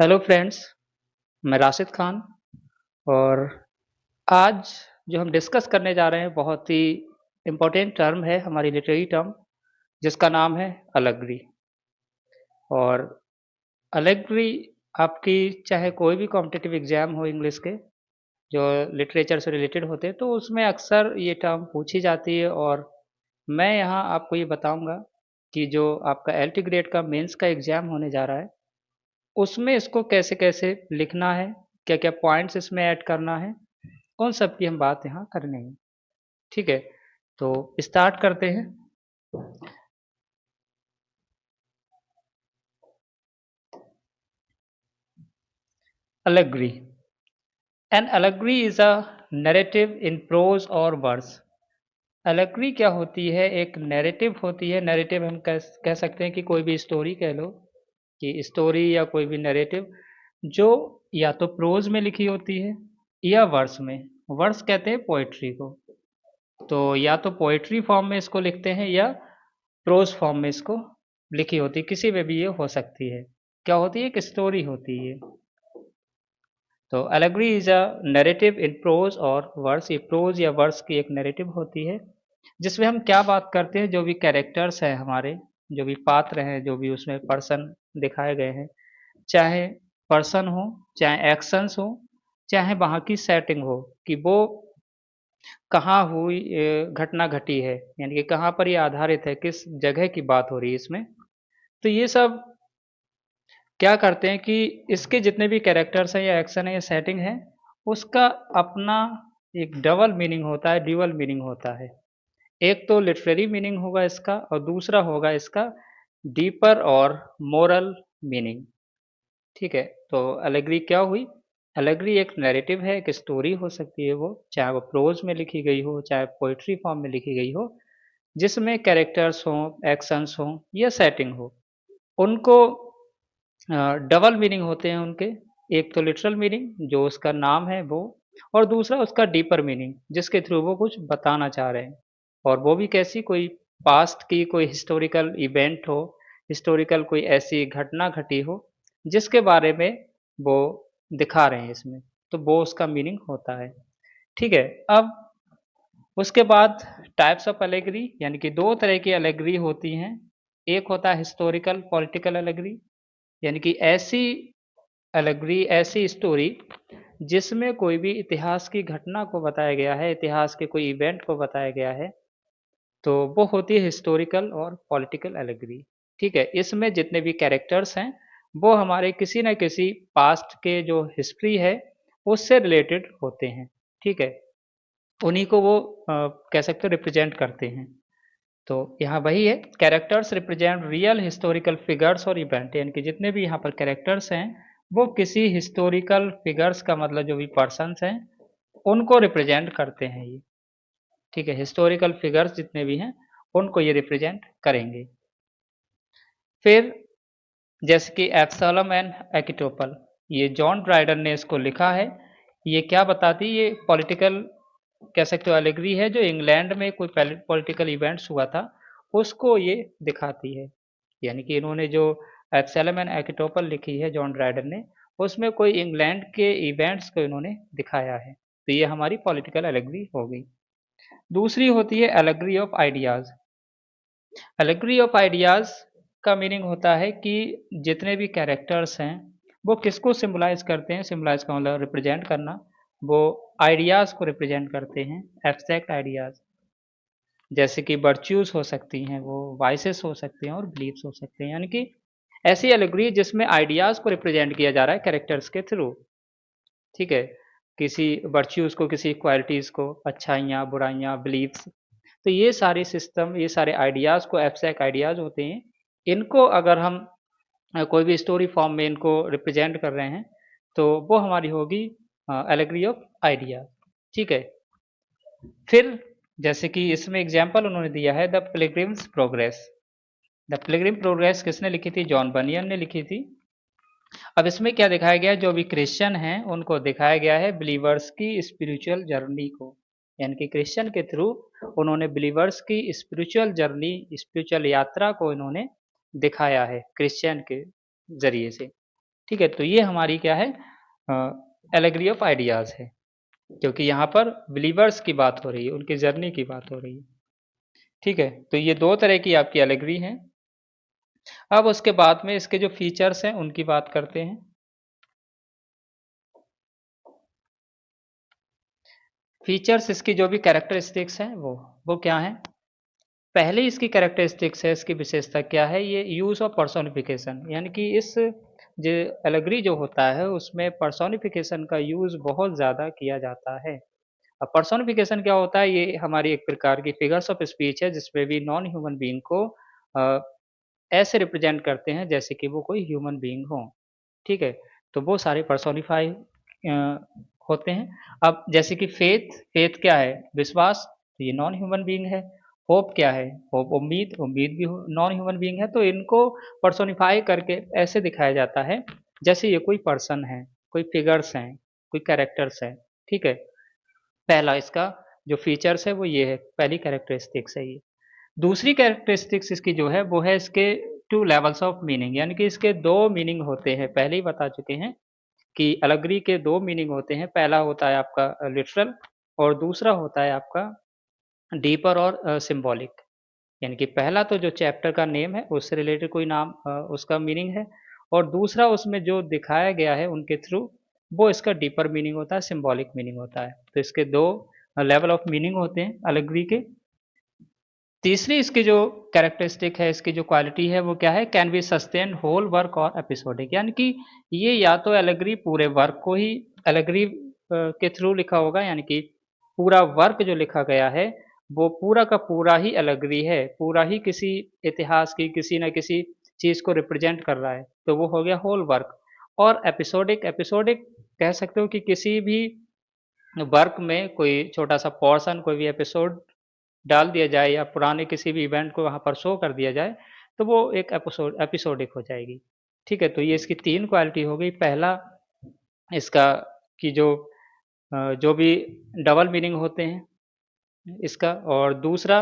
Hello friends, मैं राशिद खान। और आज जो हम डिस्कस करने जा रहे हैं बहुत ही इम्पोर्टेंट टर्म है, हमारी लिटरेरी टर्म, जिसका नाम है अलेगरी। और अलेगरी आपकी चाहे कोई भी कॉम्पिटिटिव एग्जाम हो इंग्लिश के जो लिटरेचर से रिलेटेड होते हैं, तो उसमें अक्सर ये टर्म पूछी जाती है। और मैं यहाँ आपको ये बताऊंगा कि जो आपका एलटी ग्रेड का मेंस का एग्जाम होने जा रहा है, उसमें इसको कैसे कैसे लिखना है, क्या क्या पॉइंट्स इसमें ऐड करना है, उन सब की हम बात यहाँ करने हैं। ठीक है, तो स्टार्ट करते हैं। Allegory. An allegory is a narrative in prose or verse. Allegory क्या होती है? एक नैरेटिव होती है। नैरेटिव हम कह सकते हैं कि कोई भी स्टोरी कह लो, कि स्टोरी या कोई भी नैरेटिव जो या तो प्रोज में लिखी होती है या वर्स में। वर्स कहते हैं पोएट्री को। तो या तो पोएट्री फॉर्म में इसको लिखते हैं या प्रोज फॉर्म में इसको लिखी होती है। किसी में भी ये हो सकती है। क्या होती है? एक स्टोरी होती है। तो allegory is a narrative in prose और वर्स। ये प्रोज या वर्स की एक नैरेटिव होती है, जिसमें हम क्या बात करते हैं, जो भी कैरेक्टर्स हैं हमारे, जो भी पात्र हैं, जो भी उसमें पर्सन दिखाए गए हैं, चाहे पर्सन हो, चाहे एक्शंस हो, चाहे वहाँ की सेटिंग हो, कि वो कहाँ हुई घटना घटी है, यानी कि कहाँ पर ये आधारित है, किस जगह की बात हो रही है इसमें। तो ये सब क्या करते हैं कि इसके जितने भी कैरेक्टर्स हैं या एक्शन है या सेटिंग है, उसका अपना एक डबल मीनिंग होता है, ड्यूअल मीनिंग होता है। एक तो लिटरेरी मीनिंग होगा इसका, और दूसरा होगा इसका डीपर और मोरल मीनिंग। ठीक है, तो एलेगरी क्या हुई? एलेगरी एक नैरेटिव है, एक स्टोरी हो सकती है, वो चाहे वो प्रोज में लिखी गई हो, चाहे पोइट्री फॉर्म में लिखी गई हो, जिसमें कैरेक्टर्स हों, एक्शंस हों या सेटिंग हो, उनको डबल मीनिंग होते हैं उनके। एक तो लिटरल मीनिंग जो उसका नाम है वो, और दूसरा उसका डीपर मीनिंग जिसके थ्रू वो कुछ बताना चाह रहे हैं। और वो भी कैसी? कोई पास्ट की कोई हिस्टोरिकल इवेंट हो, हिस्टोरिकल कोई ऐसी घटना घटी हो जिसके बारे में वो दिखा रहे हैं इसमें, तो वो उसका मीनिंग होता है। ठीक है, अब उसके बाद टाइप्स ऑफ एलेगरी, यानी कि दो तरह की एलेगरी होती हैं। एक होता है हिस्टोरिकल पॉलिटिकल एलेगरी, यानी कि ऐसी एलेगरी, ऐसी स्टोरी जिसमें कोई भी इतिहास की घटना को बताया गया है, इतिहास के कोई इवेंट को बताया गया है, तो वो होती है हिस्टोरिकल और पॉलिटिकल एलेगरी। ठीक है, इसमें जितने भी कैरेक्टर्स हैं वो हमारे किसी न किसी पास्ट के जो हिस्ट्री है उससे रिलेटेड होते हैं। ठीक है, उन्हीं को वो कह सकते हो रिप्रेजेंट करते हैं। तो यहाँ वही है, characters represent real historical figures और इवेंट, यानी कि जितने भी यहाँ पर कैरेक्टर्स हैं वो किसी हिस्टोरिकल फिगर्स का मतलब जो भी पर्सन्स हैं उनको रिप्रेजेंट करते हैं ये। ठीक है, हिस्टोरिकल फिगर्स जितने भी हैं उनको ये रिप्रेजेंट करेंगे। फिर जैसे कि एब्सलम एंड एकिटोपल, ये जॉन ड्राइडन ने इसको लिखा है। ये क्या बताती है? ये पॉलिटिकल कह सकते हो एलेगरी है, जो इंग्लैंड में कोई पॉलिटिकल इवेंट्स हुआ था उसको ये दिखाती है। यानी कि इन्होंने जो एब्सलम एंड एकिटोपल लिखी है जॉन ड्राइडन ने, उसमें कोई इंग्लैंड के इवेंट्स को इन्होंने दिखाया है। तो ये हमारी पॉलिटिकल एलेगरी हो गई। दूसरी होती है allegory of ideas. Allegory of ideas का मीनिंग होता है कि जितने भी कैरेक्टर्स हैं वो किसको सिंबलाइज करते हैं। सिंबलाइज का मतलब रिप्रेजेंट करना। वो आइडियाज को रिप्रेजेंट करते हैं, एब्स्ट्रैक्ट आइडियाज। जैसे कि वर्च्यूज हो सकती हैं, वो वाइसेस हो सकते हैं और बिलीव्स हो सकते हैं। यानी कि ऐसी एलेगरी जिसमें आइडियाज को रिप्रेजेंट किया जा रहा है कैरेक्टर्स के थ्रू। ठीक है, किसी वर्च्यूज को, किसी क्वालिटीज को, अच्छाइयाँ बुराइयाँ, बिलीव्स। तो ये सारे सिस्टम, ये सारे आइडियाज़ को एब्स्ट्रैक्ट आइडियाज़ होते हैं। इनको अगर हम कोई भी स्टोरी फॉर्म में इनको रिप्रेजेंट कर रहे हैं तो वो हमारी होगी एलेगरी ऑफ आइडिया। ठीक है, फिर जैसे कि इसमें एग्जाम्पल उन्होंने दिया है the pilgrims progress. The Pilgrim progress किसने लिखी थी? जॉन बनियन ने लिखी थी। अब इसमें क्या दिखाया गया है? जो भी क्रिश्चियन हैं उनको दिखाया गया है बिलीवर्स की स्पिरिचुअल जर्नी को, यानी कि क्रिश्चियन के थ्रू उन्होंने बिलीवर्स की स्पिरिचुअल जर्नी, स्पिरिचुअल यात्रा को इन्होंने दिखाया है क्रिश्चियन के जरिए से। ठीक है, तो ये हमारी क्या है, एलेगरी ऑफ आइडियाज है, क्योंकि यहाँ पर बिलीवर्स की बात हो रही है, उनकी जर्नी की बात हो रही है। ठीक है, तो ये दो तरह की आपकी एलेगरी है। अब उसके बाद में इसके जो फीचर्स हैं उनकी बात करते हैं। फीचर्स, इसकी जो भी कैरेक्टरिस्टिक्स हैं वो क्या है। पहले इसकी कैरेक्टरिस्टिक्स है, इसकी विशेषता क्या है, ये यूज ऑफ पर्सोनिफिकेशन, यानी कि इस जो एलेगरी जो होता है उसमें पर्सोनिफिकेशन का यूज बहुत ज़्यादा किया जाता है। अब पर्सोनिफिकेशन क्या होता है, ये हमारी एक प्रकार की फिगर्स ऑफ स्पीच है जिसमें भी नॉन ह्यूमन बीइंग को अ, ऐसे रिप्रेजेंट करते हैं जैसे कि वो कोई ह्यूमन बीइंग हो। ठीक है, तो वो सारे पर्सोनिफाई होते हैं। अब जैसे कि फेथ, फेथ क्या है, विश्वास, तो ये नॉन ह्यूमन बीइंग है। होप क्या है, होप उम्मीद, उम्मीद भी नॉन ह्यूमन बीइंग है। तो इनको पर्सोनिफाई करके ऐसे दिखाया जाता है जैसे ये कोई पर्सन है, कोई फिगर्स हैं, कोई कैरेक्टर्स हैं। ठीक है, पहला इसका जो फीचर्स है वो ये है, पहली कैरेक्टरिस्टिक्स है ये। दूसरी कैरेक्टरिस्टिक्स इसकी जो है वो है इसके टू लेवल्स ऑफ मीनिंग, यानी कि इसके दो मीनिंग होते हैं, पहले ही बता चुके हैं कि एलेगरी के दो मीनिंग होते हैं। पहला होता है आपका लिटरल और दूसरा होता है आपका डीपर और सिंबॉलिक। यानी कि पहला तो जो चैप्टर का नेम है उससे रिलेटेड कोई नाम उसका मीनिंग है, और दूसरा उसमें जो दिखाया गया है उनके थ्रू वो इसका डीपर मीनिंग होता है, सिंबॉलिक मीनिंग होता है। तो इसके दो लेवल ऑफ मीनिंग होते हैं एलेगरी के। तीसरी इसकी जो कैरेक्टरिस्टिक है, इसकी जो क्वालिटी है वो क्या है, can be sustain whole work और एपिसोडिक, यानी कि ये या तो एलेगरी पूरे वर्क को ही एलेगरी के थ्रू लिखा होगा, यानी कि पूरा वर्क जो लिखा गया है वो पूरा का पूरा ही एलेगरी है, पूरा ही किसी इतिहास की किसी न किसी चीज को रिप्रेजेंट कर रहा है, तो वो हो गया होल वर्क। और एपिसोडिक, एपिसोडिक कह सकते हो कि किसी भी वर्क में कोई छोटा सा पोर्शन, कोई भी एपिसोड डाल दिया जाए या पुराने किसी भी इवेंट को वहाँ पर शो कर दिया जाए तो वो एक एपिसोडिक हो जाएगी। ठीक है, तो ये इसकी तीन क्वालिटी हो गई। पहला इसका कि जो भी डबल मीनिंग होते हैं इसका, और दूसरा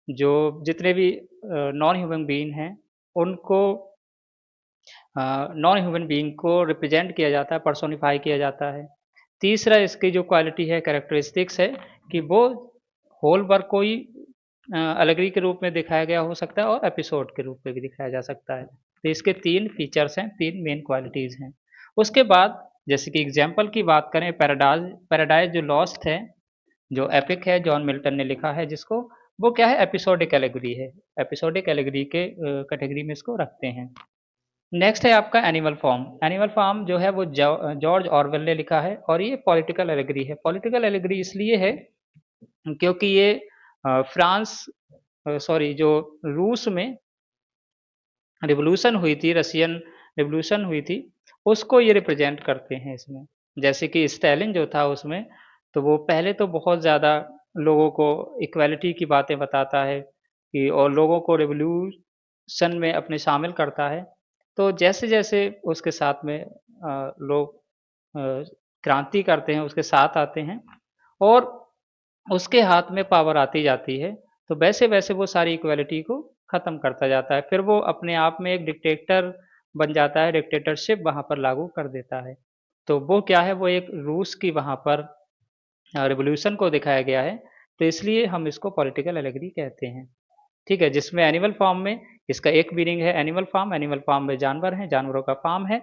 जो जितने भी नॉन ह्यूमन बीइंग हैं उनको नॉन ह्यूमन बीइंग को रिप्रेजेंट किया जाता है, पर्सोनिफाई किया जाता है। तीसरा इसकी जो क्वालिटी है, कैरेक्टरिस्टिक्स है कि वो होल वर्क को ही एलेगरी के रूप में दिखाया गया हो सकता है और एपिसोड के रूप में भी दिखाया जा सकता है। तो इसके तीन फीचर्स हैं, तीन मेन क्वालिटीज़ हैं। उसके बाद जैसे कि एग्जाम्पल की बात करें, पैराडाइज, पैराडाइज जो लॉस्ट है, जो एपिक है जॉन मिल्टन ने लिखा है जिसको, वो क्या है, एपिसोडिक एलेगरी है। एपिसोडिक एलेगरी के कैटेगरी में इसको रखते हैं। नेक्स्ट है आपका एनिमल फॉर्म। एनिमल फॉर्म जो है वो जॉर्ज ऑरवेल ने लिखा है और ये पॉलिटिकल एलेगरी है। पॉलिटिकल एलेगरी इसलिए है क्योंकि ये फ्रांस, सॉरी, जो रूस में रिवॉल्यूशन हुई थी, रशियन रिवॉल्यूशन हुई थी, उसको ये रिप्रेजेंट करते हैं इसमें। जैसे कि स्टालिन जो था उसमें, तो वो पहले तो बहुत ज़्यादा लोगों को इक्वालिटी की बातें बताता है कि, और लोगों को रिवॉल्यूशन में अपने शामिल करता है। तो जैसे-जैसे उसके साथ में लोग क्रांति करते हैं, उसके साथ आते हैं और उसके हाथ में पावर आती जाती है, तो वैसे-वैसे वो सारी इक्वालिटी को ख़त्म करता जाता है। फिर वो अपने आप में एक डिक्टेटर बन जाता है, डिक्टेटरशिप वहाँ पर लागू कर देता है। तो वो क्या है, वो एक रूस की वहाँ पर रिवॉल्यूशन को दिखाया गया है, तो इसलिए हम इसको पॉलिटिकल एलेगरी कहते हैं। ठीक है, जिसमें एनिमल फार्म में इसका एक मीनिंग है एनिमल फार्म, एनिमल फार्म में जानवर हैं, जानवरों का फार्म है,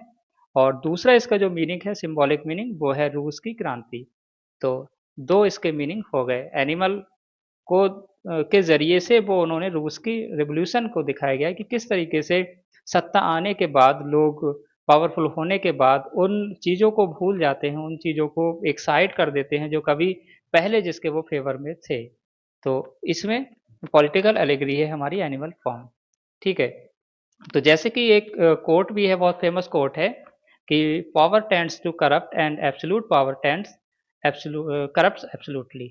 और दूसरा इसका जो मीनिंग है, सिंबॉलिक मीनिंग, वो है रूस की क्रांति। तो दो इसके मीनिंग हो गए। एनिमल को के ज़रिए से वो उन्होंने रूस की रिवॉल्यूशन को दिखाया गया है कि किस तरीके से सत्ता आने के बाद लोग पावरफुल होने के बाद उन चीज़ों को भूल जाते हैं, उन चीज़ों को एक साइड कर देते हैं जो कभी पहले जिसके वो फेवर में थे। तो इसमें पॉलिटिकल एलेगरी है हमारी एनिमल फॉर्म। ठीक है, तो जैसे कि एक कोट भी है, बहुत फेमस कोट है कि power tends to corrupt and absolute power tends corrupts absolutely,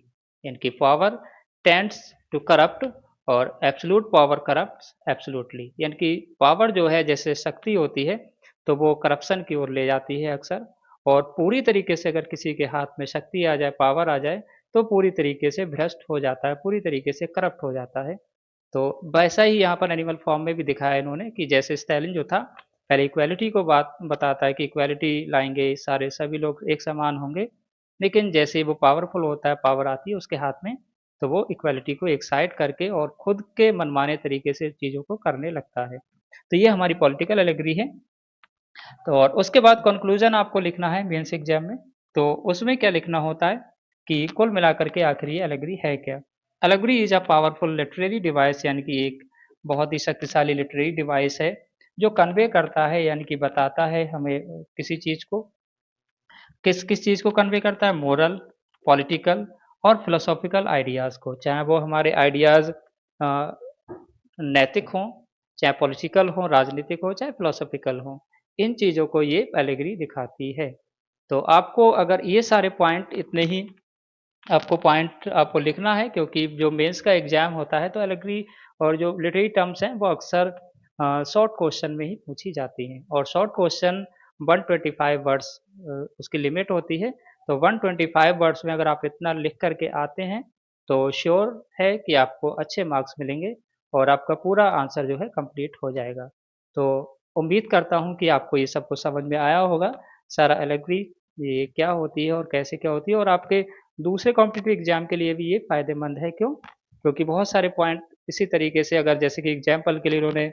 यानी कि पावर टेंड्स टू करप्ट और एब्सोल्यूट पावर करप्ट्स एब्सोल्यूटली, यानी कि पावर जो है जैसे शक्ति होती है तो वो करप्शन की ओर ले जाती है अक्सर, और पूरी तरीके से अगर किसी के हाथ में शक्ति आ जाए, पावर आ जाए, तो पूरी तरीके से भ्रष्ट हो जाता है, पूरी तरीके से करप्ट हो जाता है। तो वैसा ही यहाँ पर एनिमल फॉर्म में भी दिखाया इन्होंने कि जैसे स्टालिन जो था पहले इक्वालिटी को बात बताता है कि इक्वालिटी लाएंगे, सारे सभी लोग एक समान होंगे, लेकिन जैसे वो पावरफुल होता है, पावर आती है उसके हाथ में, तो वो इक्वालिटी को एक साइड करके और खुद के मनमाने तरीके से चीज़ों को करने लगता है। तो ये हमारी पॉलिटिकल एलिगरी है। तो और उसके बाद कंक्लूजन आपको लिखना है मेंस एग्जाम में। तो उसमें क्या लिखना होता है कि कुल मिलाकर के आखिर ये एलिगरी है क्या? Allegory is a powerful literary device, यानी कि एक बहुत ही शक्तिशाली लिटरेरी डिवाइस है जो कन्वे करता है, यानी कि बताता है हमें किसी चीज को। किस किस चीज को कन्वे करता है? मोरल, पॉलिटिकल और फिलोसॉफिकल आइडियाज को, चाहे वो हमारे आइडियाज नैतिक हों, चाहे पॉलिटिकल हों, राजनीतिक हो, चाहे फिलोसॉफिकल हों, इन चीज़ों को ये एलिगरी दिखाती है। तो आपको अगर ये सारे पॉइंट इतने ही आपको लिखना है, क्योंकि जो मेंस का एग्जाम होता है तो एलिगरी और जो लिटरेरी टर्म्स हैं वो अक्सर शॉर्ट क्वेश्चन में ही पूछी जाती हैं, और शॉर्ट क्वेश्चन 125 वर्ड्स उसकी लिमिट होती है। तो 125 वर्ड्स में अगर आप इतना लिख करके आते हैं तो श्योर है कि आपको अच्छे मार्क्स मिलेंगे और आपका पूरा आंसर जो है कंप्लीट हो जाएगा। तो उम्मीद करता हूँ कि आपको ये सब कुछ समझ में आया होगा, सारा एलिगरी ये क्या होती है और कैसे क्या होती है, और आपके दूसरे कॉम्पिटिटिव एग्जाम के लिए भी ये फायदेमंद है। क्यों? क्योंकि बहुत सारे पॉइंट इसी तरीके से, अगर जैसे कि एग्जाम्पल के लिए उन्होंने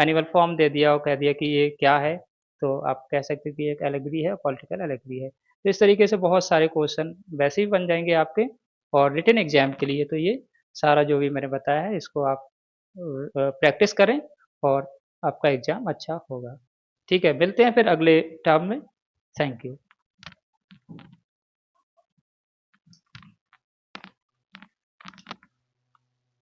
एनुअल फॉर्म दे दिया और कह दिया कि ये क्या है, तो आप कह सकते हैं कि एक एलिगरी है, पॉलिटिकल एलिगरी है। तो इस तरीके से बहुत सारे क्वेश्चन वैसे ही बन जाएंगे आपके, और रिटन एग्जाम के लिए तो ये सारा जो भी मैंने बताया है इसको आप प्रैक्टिस करें और आपका एग्जाम अच्छा होगा। ठीक है, मिलते हैं फिर अगले टर्म में। Thank you.